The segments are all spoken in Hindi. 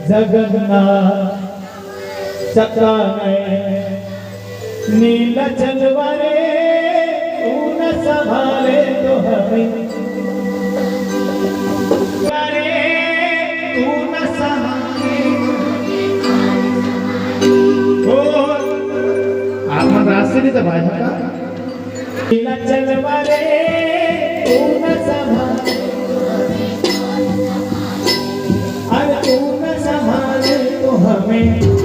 जगन्नाथ चक्राने नीला चलवारे तू न संभाले तो हमें तू न संभाले आपण रास्ते तर बाहेर का नीला चलवारे तू न संभाले अरे तू न संभाले तो हमें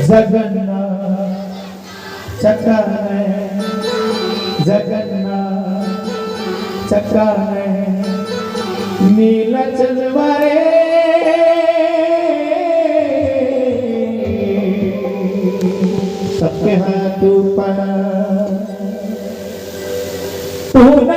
जगन्नाथ चक्राने जगन्नाथ चक्राने नीला चलवारे सबके हाथ ऊपर तू न